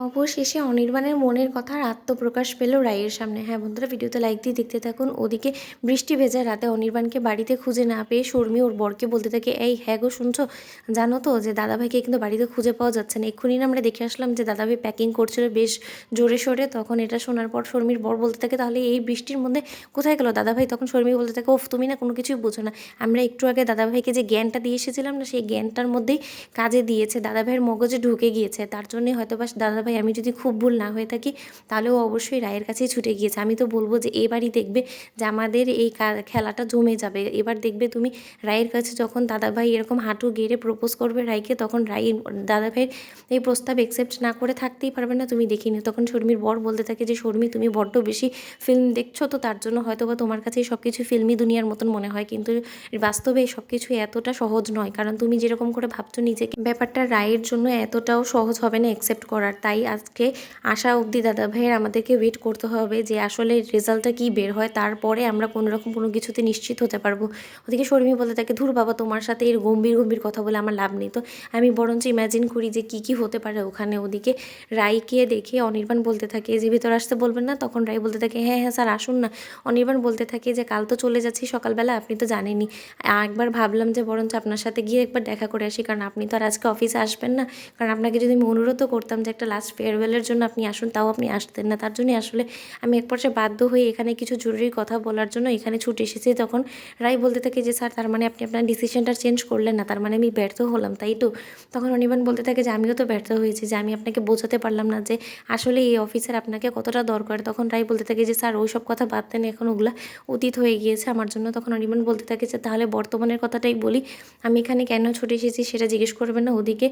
অবশেষে অনির্বাণের মনের কথার আত্মপ্রকাশ পেল রাইয়ের সামনে। হ্যাঁ বন্ধুরা, ভিডিওতে লাইক দিয়ে দেখতে থাকুন। ওদিকে বৃষ্টি ভেজা রাতে অনির্বাণকে বাড়িতে খুঁজে না পেয়ে শর্মি ওর বরকে বলতে থাকে, এই হ্যাঁ গো শুনছো, জানো তো যে দাদাভাইকে কিন্তু বাড়িতে খুঁজে পাওয়া যাচ্ছে না। এক্ষুনি না আমরা দেখে আসলাম যে দাদাভাই প্যাকিং করছিল বেশ জোরে সোরে। তখন এটা শোনার পর শর্মির বর বলতে থাকে, তাহলে এই বৃষ্টির মধ্যে কোথায় গেল দাদাভাই? তখন শর্মি বলতে থাকে, ওফ তুমি না কোনো কিছুই বোঝো না, আমরা একটু আগে দাদাভাইকে যে জ্ঞানটা দিয়ে এসেছিলাম না, সেই জ্ঞানটার মধ্যেই কাজে দিয়েছে, দাদাভাইয়ের মগজে ঢুকে গিয়েছে। তার জন্যই হয়তো বা দাদাভাই, আমি যদি খুব ভুল না হয়ে থাকি, তাহলে ও অবশ্যই রায়ের কাছেই ছুটে গিয়েছে। আমি তো বলবো যে এবারই দেখবে যে আমাদের এই খেলাটা জমে যাবে। এবার দেখবে তুমি রায়ের কাছে যখন দাদাভাই এরকম হাঁটু গেড়ে প্রপোজ করবে রায়কে, তখন রায় দাদাভাইয়ের এই প্রস্তাব একসেপ্ট না করে থাকতেই পারবে না। তুমি দেখিনি। তখন শর্মির বর বলতে থাকে যে, শর্মি তুমি বড্ড বেশি ফিল্ম দেখছো, তো তার জন্য হয়তো বা তোমার কাছে সব কিছু ফিল্মি দুনিয়ার মতন মনে হয়, কিন্তু বাস্তবে এই সব কিছু এতটা সহজ নয়। কারণ তুমি যেরকম করে ভাবছো নিজেকে, ব্যাপারটা রায়ের জন্য এতটাও সহজ হবে না অ্যাকসেপ্ট করার। তাই আজকে আসা অবধি দাদাভাইয়ের আমাদেরকে ওয়েট করতে হবে যে আসলে রেজাল্টটা কী বের হয়, তারপরে আমরা কোনোরকম কোনো কিছুতে নিশ্চিত হতে পারবো। ওদিকে শর্মি বলতে থাকে, ধুর বাবা, তোমার সাথে এর গম্ভীর গম্ভীর কথা বলে আমার লাভ নেই, তো আমি বরঞ্চ ইম্যাজিন করি যে কী কী হতে পারে ওখানে। ওদিকে রায়কে দেখে অনির্বাণ বলতে থাকে যে, ভিতর আসতে বলবেন না? তখন রায় বলতে থাকে, হ্যাঁ হ্যাঁ স্যার আসুন না। অনির্বাণ বলতে থাকে যে, কাল তো চলে যাচ্ছি সকালবেলা, আপনি তো জানেনই, একবার ভাবলাম যে বরঞ্চ আপনার সাথে গিয়ে একবার দেখা করে আসি, কারণ আপনি তো আর আজকে অফিসে আসবেন না। কারণ আপনাকে যদি আমি অনুরোধও করতাম যে একটা লাস্ট ফেয়ারওয়েলের জন্য আপনি আসুন, তাও আপনি আসতেন না। তার জন্যই আসলে আমি এক পর্যায়ে বাধ্য হয়ে এখানে কিছু জরুরি কথা বলার জন্য এখানে ছুটে এসেছি। তখন রায় বলতে থাকে যে, স্যার তার মানে আপনি আপনার ডিসিশনটা চেঞ্জ করলেন না, তার মানে আমি ব্যর্থ হলাম, তাই তো? তখন অনির্বাণ বলতে থাকে যে, আমিও তো ব্যর্থ হয়েছি, যে আমি আপনাকে বোঝাতে পারলাম না যে আসলে এই অফিসের আপনাকে কতটা দরকার। তখন রায় বলতে থাকে যে, স্যার ওই সব কথা বাদ দেন, এখন ওগুলা অতীত হয়ে গিয়েছে আমার জন্য। তখন অনির্বাণ বলতে থাকে যে, তাহলে বর্তমানের কথাটাই বলি, আমি এখানে কেন ছুটে এসেছি সেটা জিজ্ঞেস করবেন না। ওদিকে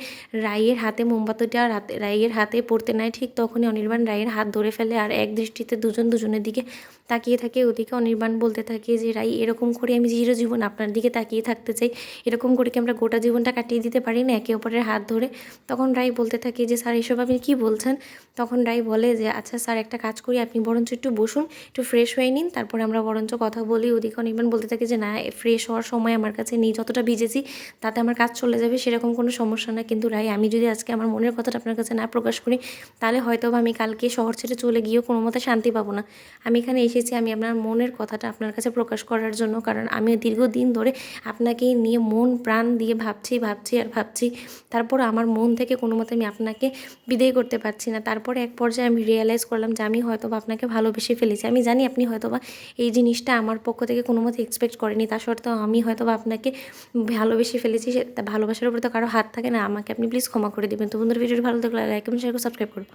রায়ের হাতে মোমবাতিটা রায়ের হাতে পড়তে নেয়, ঠিক তখনই অনির্বাণ রায়ের হাত ধরে ফেলে আর এক দৃষ্টিতে দুজন দুজনের দিকে তাকিয়ে থাকে। ওদিকে অনির্বাণ বলতে থাকে যে, রাই এরকম করে আমি চিরজীবন আপনার দিকে তাকিয়ে থাকতে চাই, এরকম করে কি আমরা গোটা জীবনটা কাটিয়ে দিতে পারি না একে অপরের হাত ধরে? তখন রাই বলতে থাকে যে, স্যার এসব আপনি কী বলছেন? তখন রাই বলে যে, আচ্ছা স্যার একটা কাজ করি, আপনি বরঞ্চ একটু বসুন, একটু ফ্রেশ হয়ে নিন, তারপরে আমরা বরঞ্চ কথা বলি। ওদিকে অনির্বাণ বলতে থাকে যে, না ফ্রেশ হওয়ার সময় আমার কাছে নেই, যতটা ভিজেছি তাতে আমার কাজ চলে যাবে, সেরকম কোনো সমস্যা না। কিন্তু রাই, আমি যদি আজকে আমার মনের কথাটা আপনার কাছে না প্রকাশ করি, তাহলে হয়তো বা আমি কালকে শহর ছেড়ে চলে গিয়েও কোনো মতে শান্তি পাবো না। আমি এখানে এসেছি আমি আপনার মনের কথাটা আপনার কাছে প্রকাশ করার জন্য, কারণ আমি দীর্ঘদিন ধরে আপনাকে নিয়ে মন প্রাণ দিয়ে ভাবছি ভাবছি আর ভাবছি, তারপর আমার মন থেকে কোনো মতে আমি আপনাকে বিদায় করতে পারছি না। তারপরে এক পর্যায়ে আমি রিয়েলাইজ করলাম যে আমি হয়তো বা আপনাকে ভালোবেসে ফেলেছি। আমি জানি আপনি হয়তো বা এই জিনিসটা আমার পক্ষ থেকে কোনো মতে এক্সপেক্ট করেনি, তা সত্ত্বেও আমি হয়তো বা আপনাকে ভালোবেসে ফেলেছি। ভালোবাসার উপরে তো কারো হাত থাকে না। আমাকে আপনি প্লিজ ক্ষমা করে দেবেন। তো বন্ধুরা, ভিডিওটি ভালো থাকলে লাইক এবং শেয়ার করে সাবস্ক্রাইব করুন।